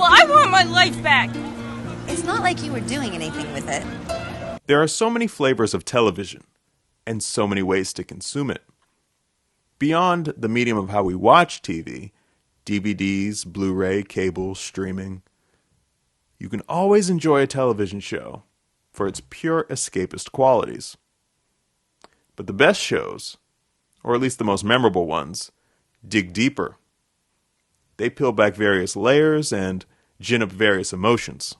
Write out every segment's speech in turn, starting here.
Well, I want my life back. It's not like you were doing anything with it. There are so many flavors of television, and so many ways to consume it. Beyond the medium of how we watch TV, DVDs, Blu-ray, cable, streaming, you can always enjoy a television show for its pure escapist qualities. But the best shows, or at least the most memorable ones, dig deeper. They peel back various layers and gin up various emotions.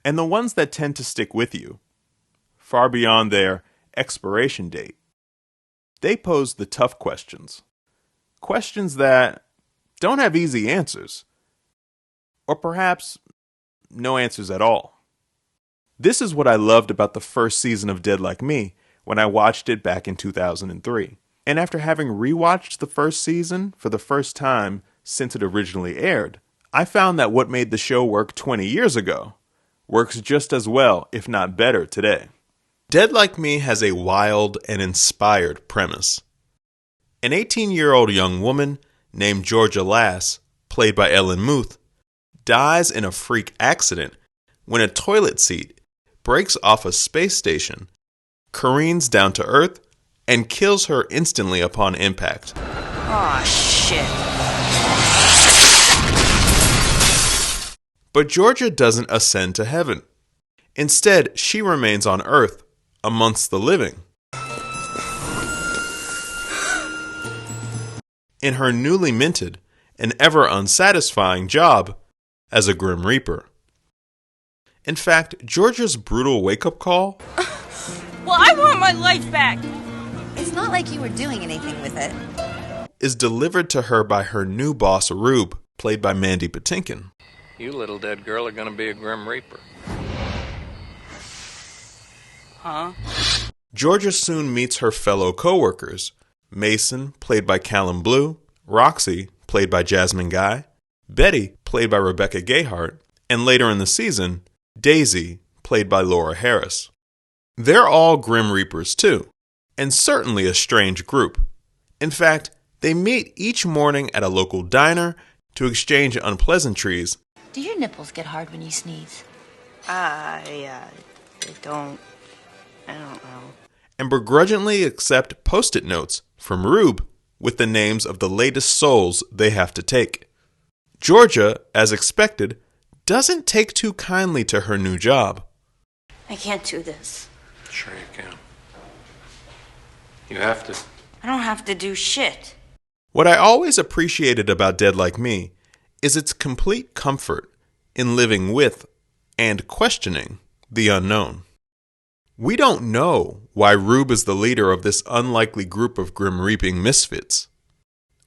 And the ones that tend to stick with you, far beyond their expiration date, they pose the tough questions. Questions that don't have easy answers. Or perhaps no answers at all. This is what I loved about the first season of Dead Like Me when I watched it back in 2003. And after having rewatched the first season for the first time since it originally aired, I found that what made the show work 20 years ago works just as well, if not better, today. Dead Like Me has a wild and inspired premise. An 18-year-old young woman named Georgia Lass, played by Ellen Muth, dies in a freak accident when a toilet seat breaks off a space station, careens down to Earth, and kills her instantly upon impact. Aw, shit. But Georgia doesn't ascend to heaven. Instead, she remains on Earth, amongst the living. In her newly minted and ever unsatisfying job as a Grim Reaper. In fact, Georgia's brutal wake-up call Well, I want my life back. It's not like you were doing anything with it. is delivered to her by her new boss, Rube, played by Mandy Patinkin. You little dead girl are gonna be a Grim Reaper. Huh? Georgia soon meets her fellow co-workers, Mason, played by Callum Blue, Roxy, played by Jasmine Guy, Betty, played by Rebecca Gayheart, and later in the season, Daisy, played by Laura Harris. They're all Grim Reapers too, and certainly a strange group. In fact, they meet each morning at a local diner to exchange unpleasantries. Do your nipples get hard when you sneeze? They don't. I don't know. And begrudgingly accept post-it notes from Rube with the names of the latest souls they have to take. Georgia, as expected, doesn't take too kindly to her new job. I can't do this. Sure you can. You have to. I don't have to do shit. What I always appreciated about Dead Like Me is its complete comfort in living with and questioning the unknown. We don't know why Rube is the leader of this unlikely group of grim reaping misfits.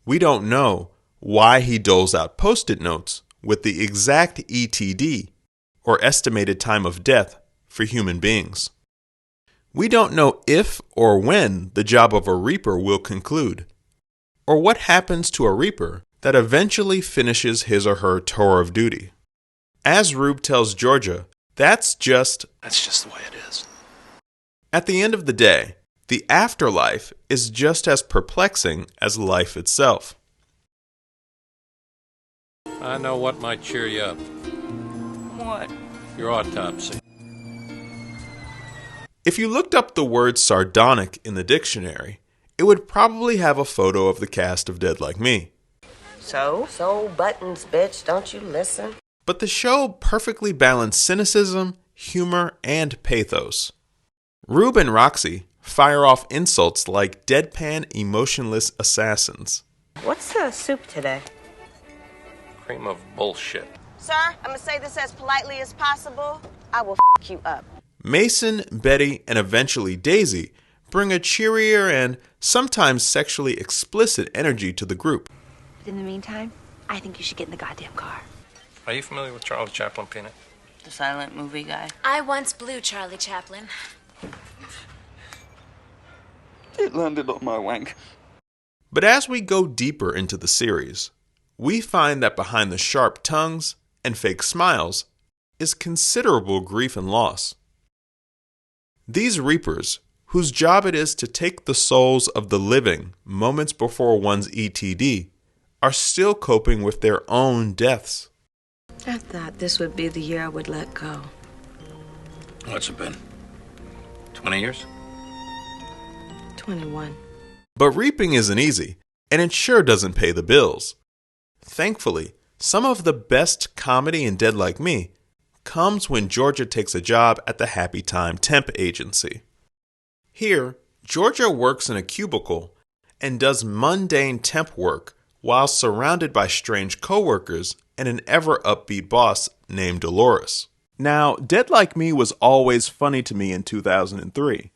We don't know why he doles out post-it notes with the exact ETD, or estimated time of death, for human beings. We don't know if or when the job of a Reaper will conclude, or what happens to a Reaper that eventually finishes his or her tour of duty. As Rube tells Georgia, that's just the way it is. At the end of the day, the afterlife is just as perplexing as life itself. I know what might cheer you up. What? Your autopsy. If you looked up the word sardonic in the dictionary, it would probably have a photo of the cast of Dead Like Me. So buttons, bitch, don't you listen? But the show perfectly balanced cynicism, humor, and pathos. Rube and Roxy fire off insults like deadpan, emotionless assassins. What's the soup today? Cream of bullshit. Sir, I'm gonna say this as politely as possible. I will f you up. Mason, Betty, and eventually Daisy bring a cheerier and sometimes sexually explicit energy to the group. But in the meantime, I think you should get in the goddamn car. Are you familiar with Charlie Chaplin, Peanut? The silent movie guy? I once blew Charlie Chaplin. It landed on my wank. But as we go deeper into the series, we find that behind the sharp tongues and fake smiles is considerable grief and loss. These Reapers, whose job it is to take the souls of the living moments before one's ETD, are still coping with their own deaths. I thought this would be the year I would let go. What's it been? 20 years? 21. But reaping isn't easy, and it sure doesn't pay the bills. Thankfully, some of the best comedy in Dead Like Me comes when Georgia takes a job at the Happy Time temp agency. Here, Georgia works in a cubicle and does mundane temp work while surrounded by strange coworkers and an ever-upbeat boss named Dolores. Now, Dead Like Me was always funny to me in 2003,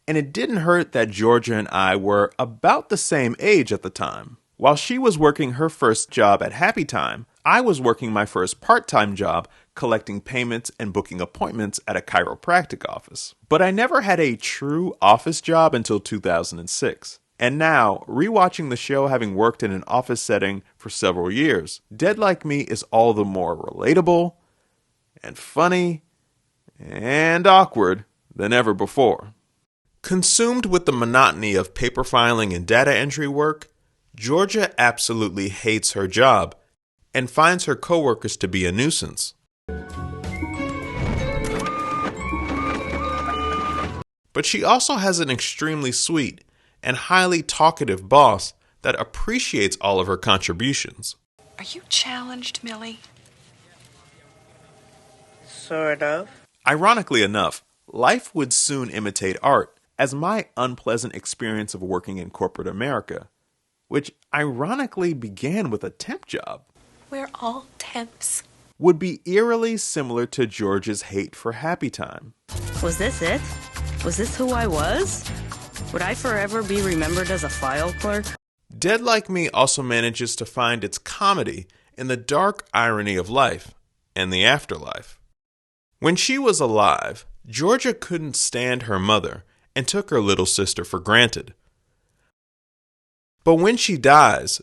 and it didn't hurt that Georgia and I were about the same age at the time. While she was working her first job at Happy Time, I was working my first part-time job collecting payments and booking appointments at a chiropractic office. But I never had a true office job until 2006. And now, rewatching the show having worked in an office setting for several years, Dead Like Me is all the more relatable and funny and awkward than ever before. Consumed with the monotony of paper filing and data entry work, Georgia absolutely hates her job and finds her coworkers to be a nuisance. But she also has an extremely sweet and highly talkative boss that appreciates all of her contributions. Are you challenged, Millie? Sort of. Ironically enough, life would soon imitate art, as my unpleasant experience of working in corporate America, which ironically began with a temp job, We're all temps. would be eerily similar to George's hate for Happy Time. Was this it? Was this who I was? Would I forever be remembered as a file clerk? Dead Like Me also manages to find its comedy in the dark irony of life and the afterlife. When she was alive, Georgia couldn't stand her mother and took her little sister for granted. But when she dies,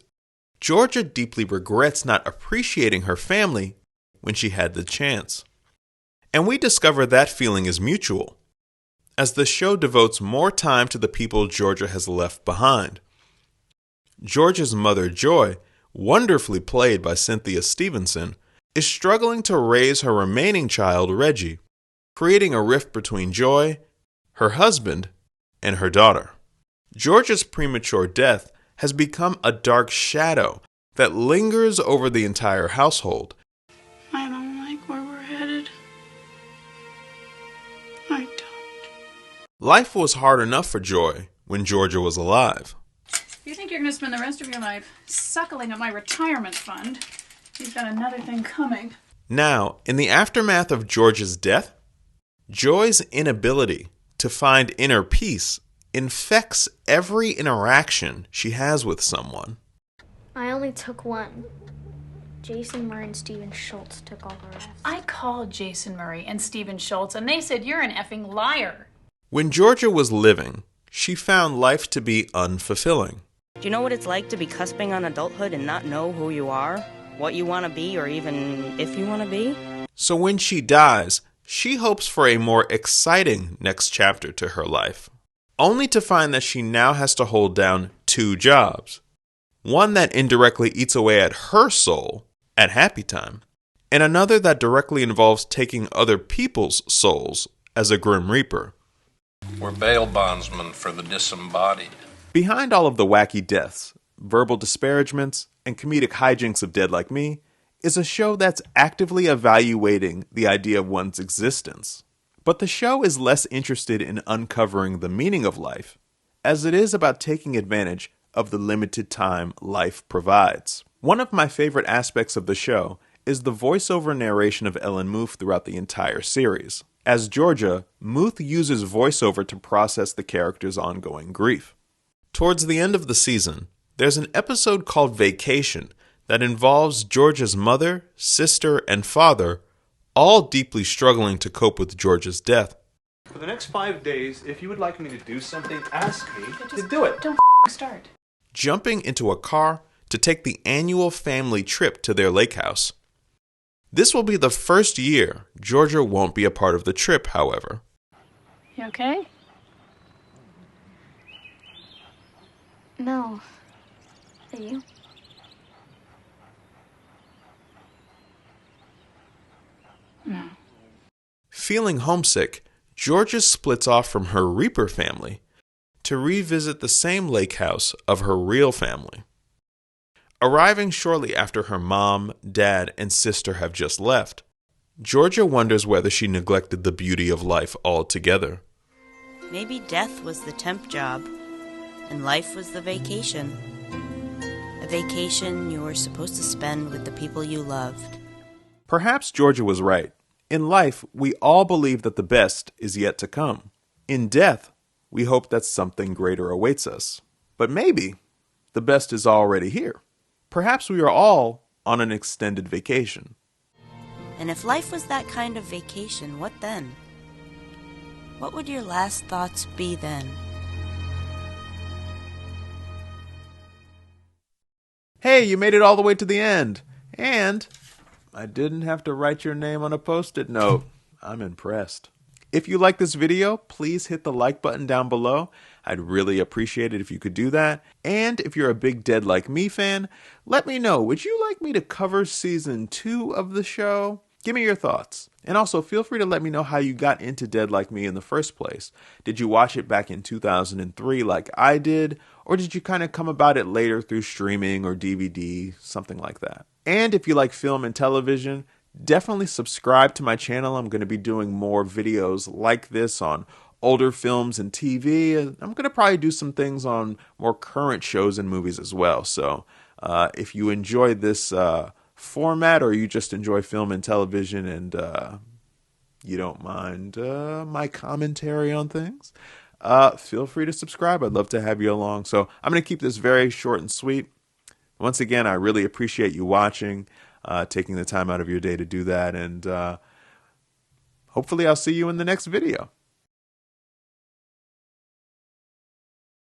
Georgia deeply regrets not appreciating her family when she had the chance. And we discover that feeling is mutual, as the show devotes more time to the people Georgia has left behind. Georgia's mother, Joy, wonderfully played by Cynthia Stevenson, is struggling to raise her remaining child, Reggie, creating a rift between Joy, her husband, and her daughter. Georgia's premature death has become a dark shadow that lingers over the entire household. I don't like where we're headed. I don't. Life was hard enough for Joy when Georgia was alive. You think you're going to spend the rest of your life suckling at my retirement fund? You've got another thing coming. Now, in the aftermath of Georgia's death, Joy's inability to find inner peace infects every interaction she has with someone. I only took one. Jason Murray and Steven Schultz took all the rest. I called Jason Murray and Steven Schultz, and they said you're an effing liar. When Georgia was living, she found life to be unfulfilling. Do you know what it's like to be cusping on adulthood and not know who you are, what you want to be, or even if you want to be? So when she dies, she hopes for a more exciting next chapter to her life, only to find that she now has to hold down two jobs. One that indirectly eats away at her soul at Happy Time, and another that directly involves taking other people's souls as a Grim Reaper. We're bail bondsmen for the disembodied. Behind all of the wacky deaths, verbal disparagements, and comedic hijinks of Dead Like Me is a show that's actively evaluating the idea of one's existence. But the show is less interested in uncovering the meaning of life, as it is about taking advantage of the limited time life provides. One of my favorite aspects of the show is the voiceover narration of Ellen Muth throughout the entire series. As Georgia, Muth uses voiceover to process the character's ongoing grief. Towards the end of the season, there's an episode called Vacation that involves Georgia's mother, sister, and father all deeply struggling to cope with Georgia's death. For the next 5 days, if you would like me to do something, ask me to do it. Don't start. Jumping into a car to take the annual family trip to their lake house. This will be the first year Georgia won't be a part of the trip, however. You okay? No. Are you? No. Feeling homesick, Georgia splits off from her Reaper family to revisit the same lake house of her real family. Arriving shortly after her mom, dad, and sister have just left, Georgia wonders whether she neglected the beauty of life altogether. Maybe death was the temp job, and life was the vacation. A vacation you were supposed to spend with the people you loved. Perhaps Georgia was right. In life, we all believe that the best is yet to come. In death, we hope that something greater awaits us. But maybe the best is already here. Perhaps we are all on an extended vacation. And if life was that kind of vacation, what then? What would your last thoughts be then? Hey, you made it all the way to the end. And I didn't have to write your name on a Post-it note. I'm impressed. If you like this video, please hit the like button down below. I'd really appreciate it if you could do that. And if you're a big Dead Like Me fan, let me know. Would you like me to cover season 2 of the show? Give me your thoughts. And also feel free to let me know how you got into Dead Like Me in the first place. Did you watch it back in 2003 like I did? Or did you kind of come about it later through streaming or DVD, something like that? And if you like film and television, definitely subscribe to my channel. I'm going to be doing more videos like this on older films and TV. I'm going to probably do some things on more current shows and movies as well. So if you enjoy this format, or you just enjoy film and television and you don't mind my commentary on things, feel free to subscribe. I'd love to have you along. So I'm going to keep this very short and sweet. Once again, I really appreciate you watching, taking the time out of your day to do that, and hopefully I'll see you in the next video.